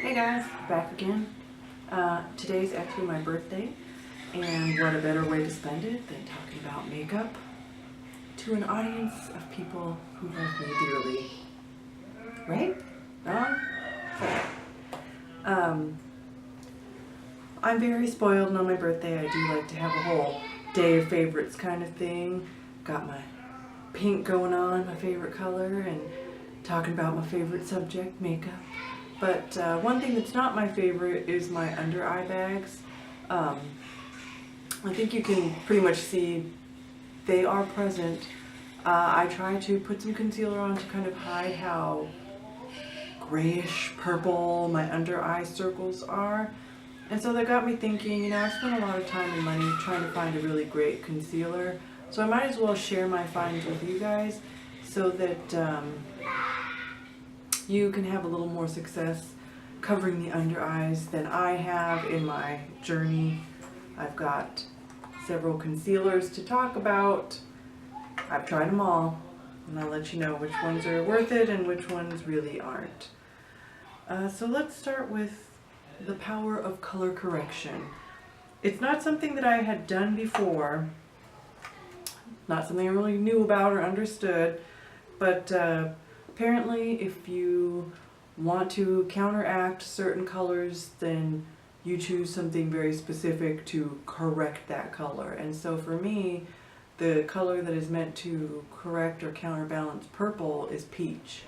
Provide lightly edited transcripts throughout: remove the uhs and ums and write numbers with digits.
Hey guys, back again. Today's actually my birthday, and what a better way to spend it than talking about makeup to an audience of people who love me dearly. Right? Um, I'm very spoiled, and on my birthday I do like to have a whole day of favorites kind of thing. Got my pink going on, my favorite color, and talking about my favorite subject, makeup. But one thing that's not my favorite is my under eye bags. I think you can pretty much see they are present. I try to put some concealer on to kind of hide how grayish purple my under eye circles are. And so that got me thinking, I've spent a lot of time and money trying to find a really great concealer. So I might as well share my finds with you guys so that you can have a little more success covering the under eyes than I have in my journey. I've got several concealers to talk about. I've tried them all, and I'll let you know which ones are worth it and which ones really aren't. So let's start with the power of color correction. It's not something that I had done before, not something I really knew about or understood, but apparently if you want to counteract certain colors, then you choose something very specific to correct that color. And so for me, the color that is meant to correct or counterbalance purple is peach.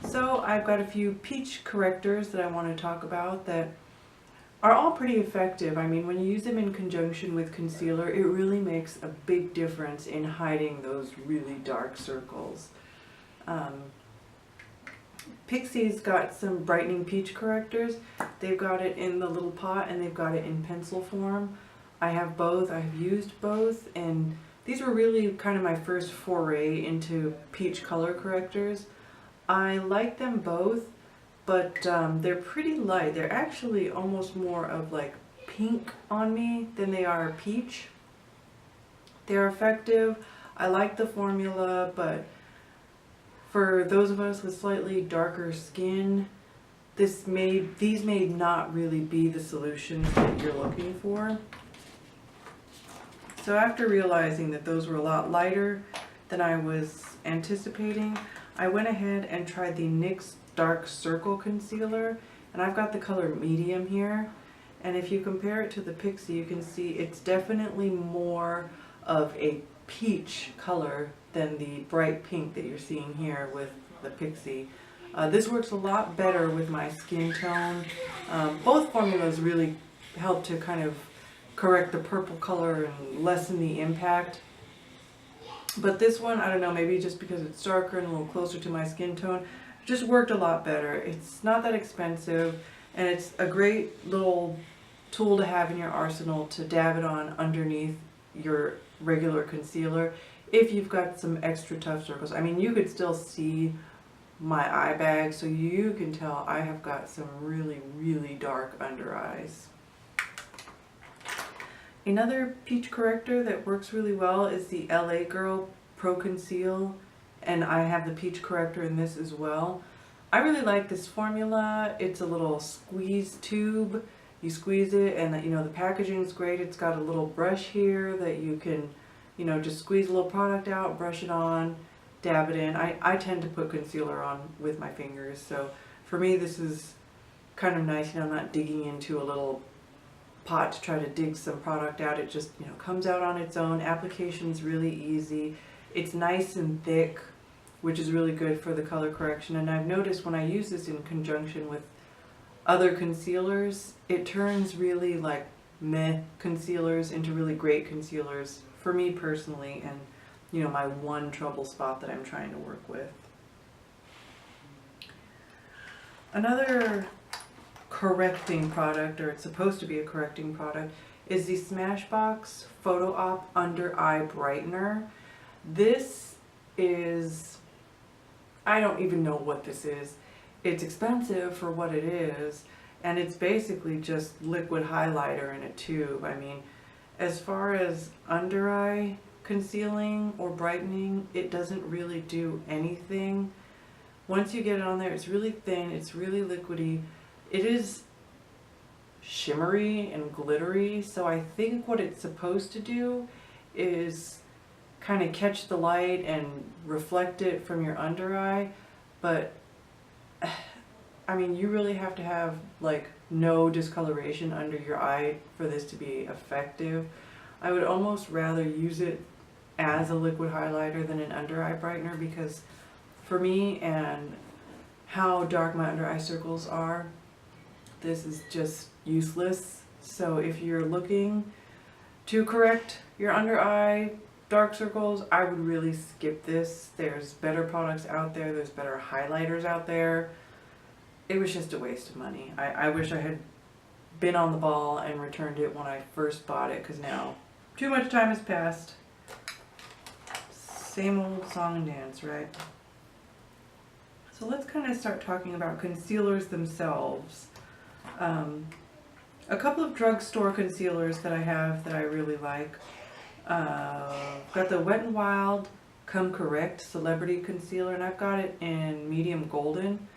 So I've got a few peach correctors that I want to talk about that are all pretty effective. I mean, when you use them in conjunction with concealer, it really makes a big difference in hiding those really dark circles. Pixie's got some brightening peach correctors. They've got it in the little pot and they've got it in pencil form. I have both. I've used both, and these were really kind of my first foray into peach color correctors. I like them both, but they're pretty light. They're actually almost more of like pink on me than they are peach. They're effective. I like the formula, but for those of us with slightly darker skin, these may not really be the solutions that you're looking for. So after realizing that those were a lot lighter than I was anticipating, I went ahead and tried the NYX Dark Circle Concealer, and I've got the color medium here. And if you compare it to the Pixie, you can see it's definitely more of a peach color than the bright pink that you're seeing here with the Pixie. This works a lot better with my skin tone. Both formulas really help to kind of correct the purple color and lessen the impact. But this one, I don't know, maybe just because it's darker and a little closer to my skin tone, just worked a lot better. It's not that expensive, and it's a great little tool to have in your arsenal to dab it on underneath your regular concealer if you've got some extra tough circles. I mean, you could still see my eye bag, so you can tell I have got some really, really dark under eyes. Another peach corrector that works really well is the LA Girl Pro Conceal, and I have the peach corrector in this as well. I really like this formula. It's a little squeeze tube. You squeeze it, and the packaging is great. It's got a little brush here that you can just squeeze a little product out, brush it on, dab it in. I tend to put concealer on with my fingers, so for me this is kind of nice. I'm not digging into a little pot to try to dig some product out. It just comes out on its own. Application's really easy. It's nice and thick, which is really good for the color correction. And I've noticed when I use this in conjunction with other concealers, it turns really like meh concealers into really great concealers for me personally, and my one trouble spot that I'm trying to work with. Another correcting product, or it's supposed to be a correcting product, is the Smashbox Photo Op Under Eye Brightener. This is, I don't even know what this is. It's expensive for what it is, and it's basically just liquid highlighter in a tube. I mean, as far as under eye concealing or brightening, it doesn't really do anything. Once you get it on there, it's really thin, it's really liquidy. it is shimmery and glittery, so I think what it's supposed to do is kind of catch the light and reflect it from your under eye, but I mean, you really have to have like no discoloration under your eye for this to be effective. I would almost rather use it as a liquid highlighter than an under eye brightener, because for me and how dark my under eye circles are, this is just useless. So if you're looking to correct your under eye dark circles, I would really skip this. There's better products out there, there's better highlighters out there. It was just a waste of money. I wish I had been on the ball and returned it when I first bought it, because now too much time has passed. Same old song and dance, right? So let's kind of start talking about concealers themselves. A couple of drugstore concealers that I have that I really like. Got the Wet n Wild Come Correct Celebrity Concealer, and I've got it in medium golden.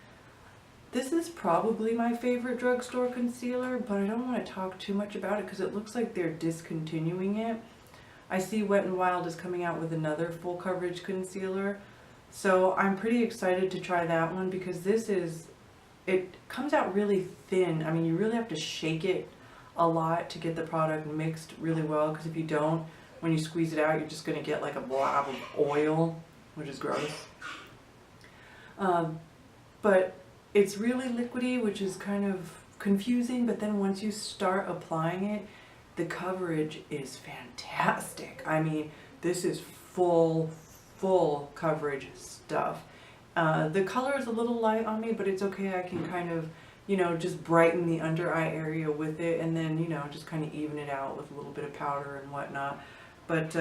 This is probably my favorite drugstore concealer, but I don't want to talk too much about it because it looks like they're discontinuing it. I see Wet n Wild is coming out with another full coverage concealer, so I'm pretty excited to try that one, because it comes out really thin. I mean, you really have to shake it a lot to get the product mixed really well, because if you don't, when you squeeze it out, you're just going to get like a blob of oil, which is gross. But it's really liquidy, which is kind of confusing, but then once you start applying it, the coverage is fantastic. I mean, this is full coverage stuff. The color is a little light on me, but it's okay. I can kind of, just brighten the under eye area with it, and then, just kind of even it out with a little bit of powder and whatnot. But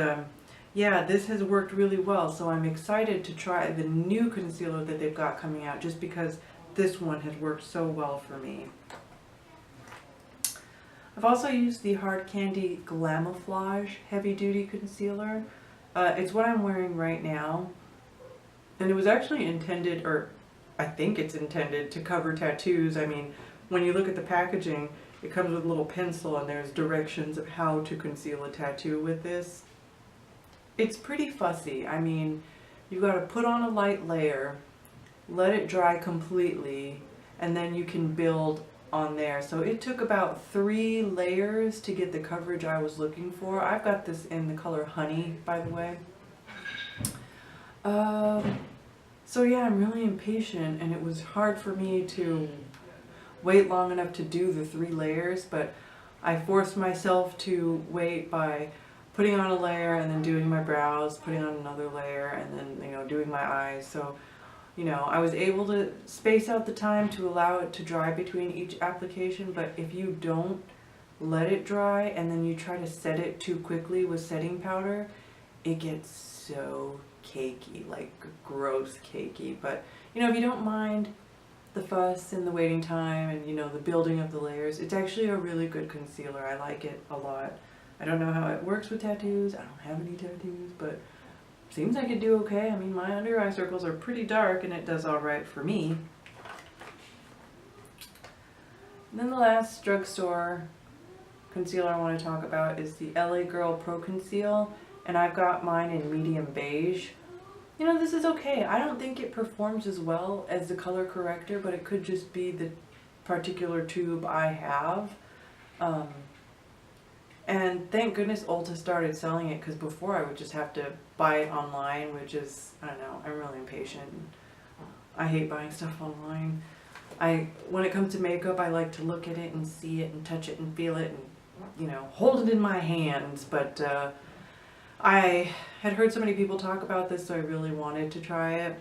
yeah, this has worked really well, so I'm excited to try the new concealer that they've got coming out, just because this one has worked so well for me. I've also used the Hard Candy Glamouflage Heavy Duty Concealer. It's what I'm wearing right now, and it was actually intended, or I think it's intended, to cover tattoos. I mean, when you look at the packaging, it comes with a little pencil and there's directions of how to conceal a tattoo with this. It's pretty fussy. I mean, you've got to put on a light layer, let it dry completely, and then you can build on there. So it took about 3 layers to get the coverage I was looking for. I've got this in the color Honey, by the way. So yeah, I'm really impatient, and it was hard for me to wait long enough to do the 3 layers, but I forced myself to wait by putting on a layer and then doing my brows, putting on another layer, and then, doing my eyes. So, I was able to space out the time to allow it to dry between each application, but if you don't let it dry and then you try to set it too quickly with setting powder, it gets so cakey, like gross cakey. But, if you don't mind the fuss and the waiting time and, the building of the layers, it's actually a really good concealer. I like it a lot. I don't know how it works with tattoos. I don't have any tattoos, but seems like it do okay. I mean, my under eye circles are pretty dark, and it does all right for me. And then the last drugstore concealer I want to talk about is the LA Girl Pro Conceal, and I've got mine in medium beige. This is okay. I don't think it performs as well as the color corrector, but it could just be the particular tube I have. And thank goodness Ulta started selling it, because before I would just have to buy it online, which is, I don't know, I'm really impatient. I hate buying stuff online. When it comes to makeup, I like to look at it and see it and touch it and feel it and, hold it in my hands. But I had heard so many people talk about this, so I really wanted to try it.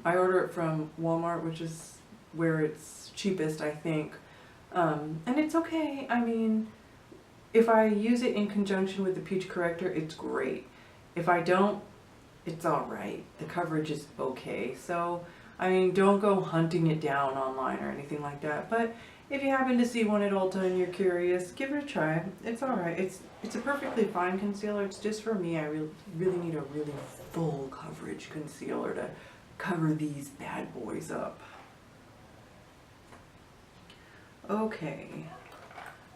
I order it from Walmart, which is where it's cheapest, I think. And it's okay. I mean, if I use it in conjunction with the Peach Corrector, it's great. If I don't, it's alright. The coverage is okay. So, I mean, don't go hunting it down online or anything like that. But if you happen to see one at Ulta and you're curious, give it a try. It's alright. It's a perfectly fine concealer. It's just for me, I really need a really full coverage concealer to cover these bad boys up. Okay,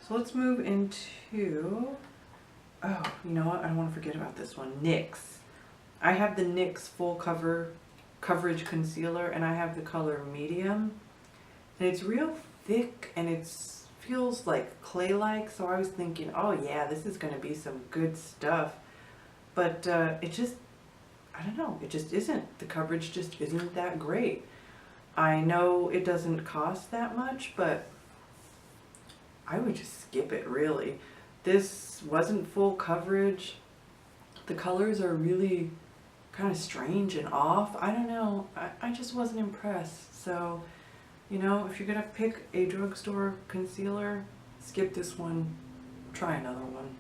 so let's move into, oh, you know what? I don't want to forget about this one, NYX. I have the NYX full coverage concealer, and I have the color medium, and it's real thick and it feels like clay-like, so I was thinking, oh yeah, this is going to be some good stuff, but it just, I don't know, it just isn't. The coverage just isn't that great. I know it doesn't cost that much, but I would just skip it, really. This wasn't full coverage. The colors are really kind of strange and off. I don't know. I just wasn't impressed. So, you know, if you're going to pick a drugstore concealer, skip this one. Try another one.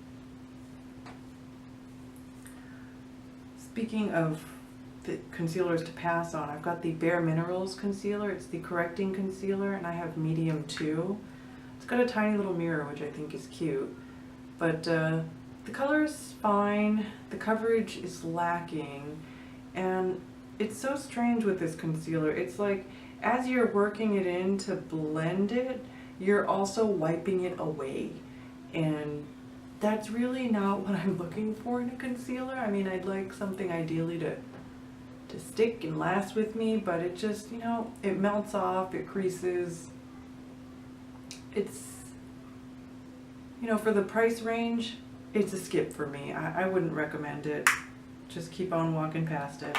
Speaking of the concealers to pass on, I've got the Bare Minerals concealer. It's the correcting concealer, and I have medium 2. It's got a tiny little mirror, which I think is cute. But the color is fine. The coverage is lacking. And it's so strange with this concealer. It's like, as you're working it in to blend it, you're also wiping it away. And that's really not what I'm looking for in a concealer. I mean, I'd like something ideally to stick and last with me, but it just, you know, it melts off, it creases. It's, you know, for the price range, it's a skip for me. I wouldn't recommend it. Just keep on walking past it.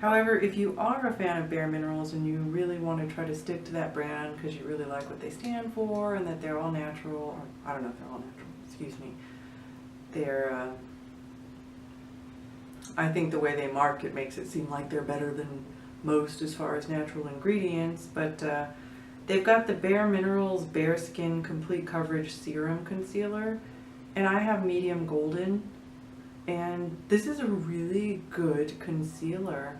However, if you are a fan of Bare Minerals and you really want to try to stick to that brand because you really like what they stand for and that they're all natural, or I don't know if they're all natural, excuse me. They're, I think the way they market makes it seem like they're better than most as far as natural ingredients, but they've got the Bare Minerals Bare Skin Complete Coverage Serum Concealer, and I have medium golden, and this is a really good concealer.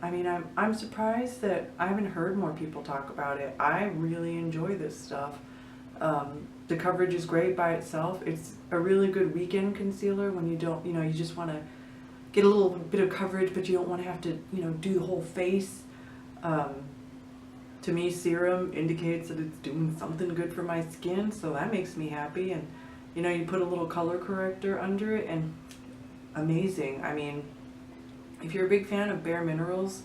I mean, I'm surprised that I haven't heard more people talk about it. I really enjoy this stuff. The coverage is great by itself. It's a really good weekend concealer when you don't, you know, you just want to get a little bit of coverage, but you don't want to have to, you know, do the whole face. To me, serum indicates that it's doing something good for my skin, so that makes me happy. And, you know, you put a little color corrector under it, and amazing. I mean, if you're a big fan of Bare Minerals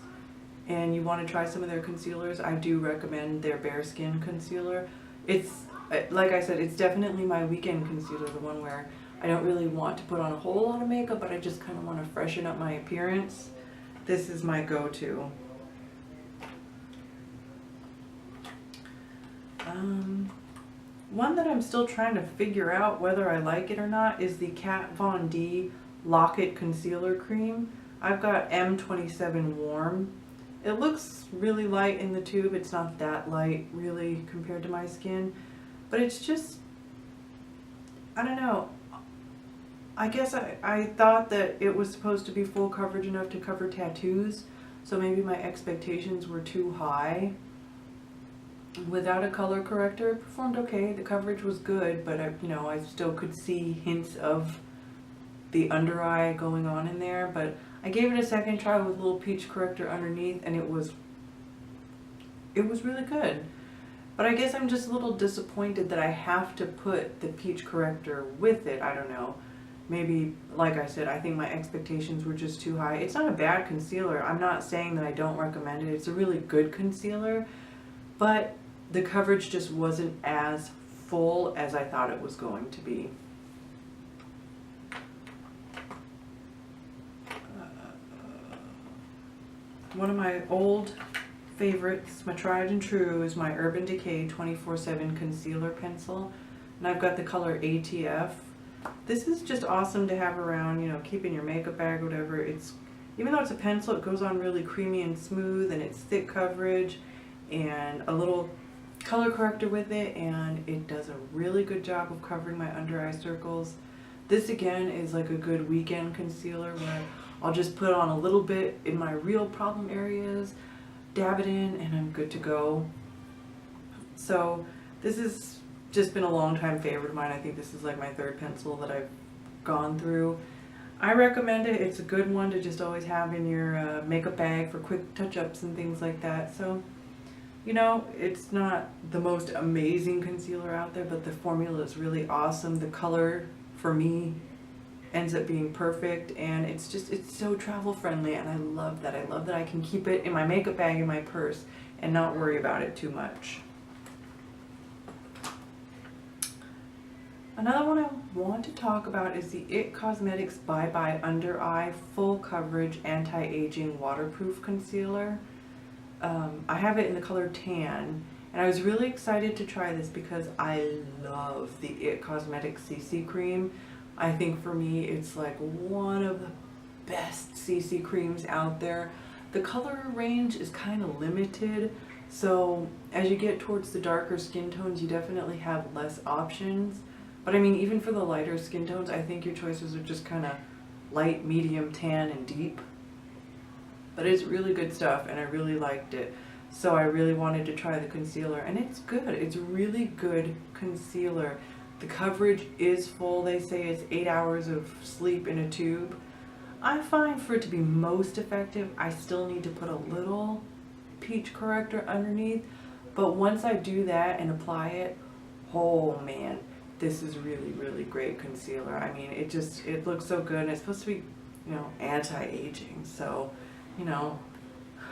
and you want to try some of their concealers, I do recommend their Bare Skin concealer. It's, like I said, it's definitely my weekend concealer, the one where I don't really want to put on a whole lot of makeup, but I just kind of want to freshen up my appearance. This is my go-to. One that I'm still trying to figure out whether I like it or not is the Kat Von D Lock-It Concealer Cream. I've got M27 Warm. It looks really light in the tube. It's not that light really compared to my skin, but it's just, I don't know. I guess I thought that it was supposed to be full coverage enough to cover tattoos, so maybe my expectations were too high. Without a color corrector, it performed okay. The coverage was good, but you know, I still could see hints of the under eye going on in there. But I gave it a second try with a little peach corrector underneath, and it was really good. But I guess I'm just a little disappointed that I have to put the peach corrector with it. I don't know. Maybe, like I said, I think my expectations were just too high. It's not a bad concealer. I'm not saying that I don't recommend it. It's a really good concealer, but the coverage just wasn't as full as I thought it was going to be. One of my old favorites, my tried and true, is my Urban Decay 24/7 Concealer Pencil. And I've got the color ATF. This is just awesome to have around, you know, keep in your makeup bag, whatever. It's, even though it's a pencil, it goes on really creamy and smooth, and it's thick coverage, and a little color corrector with it, and it does a really good job of covering my under eye circles. This again is like a good weekend concealer where I'll just put on a little bit in my real problem areas, dab it in, and I'm good to go. So this has just been a long time favorite of mine. I think this is like my third pencil that I've gone through. I recommend it. It's a good one to just always have in your makeup bag for quick touch-ups and things like that. So You know, it's not the most amazing concealer out there, but the formula is really awesome. The color, for me, ends up being perfect, and it's so travel friendly, and I love that. I love that I can keep it in my makeup bag in my purse and not worry about it too much. Another one I want to talk about is the IT Cosmetics Bye Bye Under Eye Full Coverage Anti-Aging Waterproof Concealer. I have it in the color Tan, and I was really excited to try this because I love the IT Cosmetics CC Cream. I think for me it's like one of the best CC creams out there. The color range is kind of limited, so as you get towards the darker skin tones, you definitely have less options. But I mean, even for the lighter skin tones, I think your choices are just kind of light, medium, tan, and deep. But it's really good stuff, and I really liked it. So I really wanted to try the concealer, and it's good. It's really good concealer. The coverage is full. They say it's 8 hours of sleep in a tube. I find for it to be most effective, I still need to put a little peach corrector underneath. But once I do that and apply it, oh man, this is really, really great concealer. I mean, it looks so good, and it's supposed to be, you know, anti-aging. So, you know,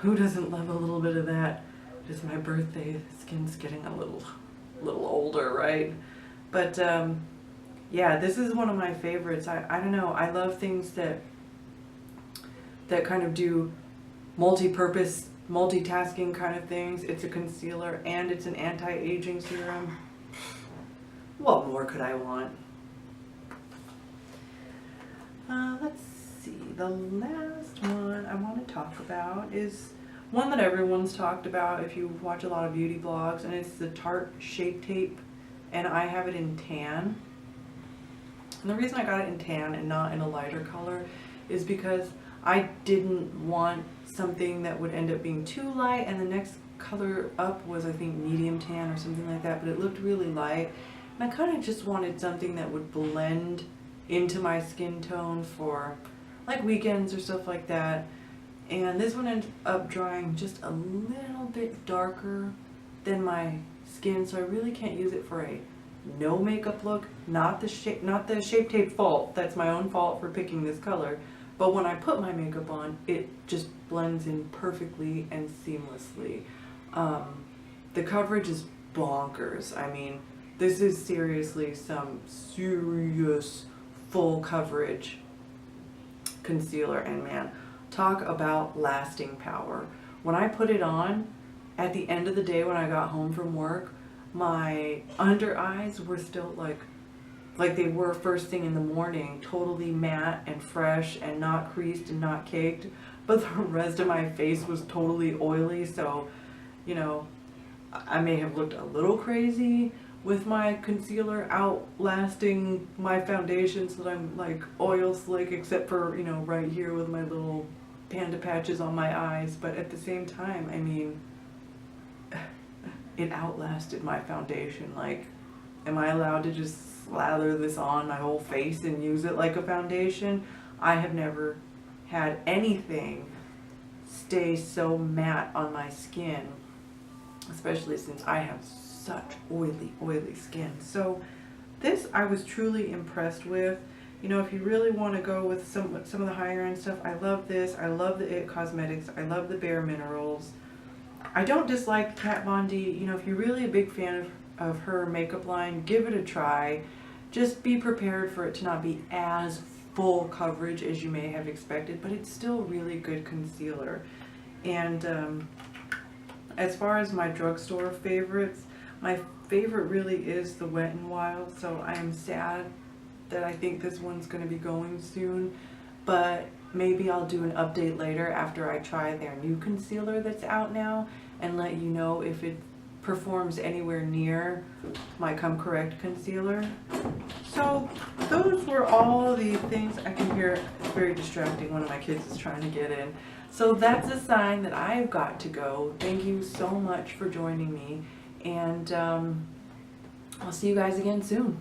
who doesn't love a little bit of that? It's my birthday, the skin's getting a little older, right? But yeah, this is one of my favorites. I don't know, I love things that kind of do multi-purpose, multitasking kind of things. It's a concealer and it's an anti-aging serum. What more could I want? Let's see, the last one I want to talk about is one that everyone's talked about if you watch a lot of beauty blogs, and it's the Tarte Shape Tape, and I have it in tan. And the reason I got it in tan and not in a lighter color is because I didn't want something that would end up being too light, and the next color up was, I think, medium tan or something like that, but it looked really light. And I kind of just wanted something that would blend into my skin tone for like weekends or stuff like that. And this one ended up drying just a little bit darker than my skin, so I really can't use it for a no makeup look. Not the Shape Tape fault. That's my own fault for picking this color. But when I put my makeup on, it just blends in perfectly and seamlessly. The coverage is bonkers. I mean, this is seriously some serious full coverage concealer, and man, talk about lasting power. When I put it on, at the end of the day when I got home from work, my under eyes were still like they were first thing in the morning, totally matte and fresh and not creased and not caked, but the rest of my face was totally oily. So, you know, I may have looked a little crazy with my concealer outlasting my foundation so that I'm like oil slick, except for, you know, right here with my little panda patches on my eyes. But at the same time, I mean, it outlasted my foundation. Like, am I allowed to just slather this on my whole face and use it like a foundation? I have never had anything stay so matte on my skin, especially since I have such oily skin. So this I was truly impressed with. You know, if you really want to go with some of the higher end stuff, I love this. I love the IT Cosmetics. I love the Bare Minerals. I don't dislike Kat Von D. You know, if you're really a big fan of her makeup line, give it a try. Just be prepared for it to not be as full coverage as you may have expected, but it's still really good concealer. And as far as my drugstore favorites, my favorite really is the Wet n Wild. So I am sad that I think this one's going to be going soon, but maybe I'll do an update later after I try their new concealer that's out now and let you know if it performs anywhere near my Come Correct concealer. So those were all the things. I can hear it's very distracting. One of my kids is trying to get in. So that's a sign that I've got to go. Thank you so much for joining me, and I'll see you guys again soon.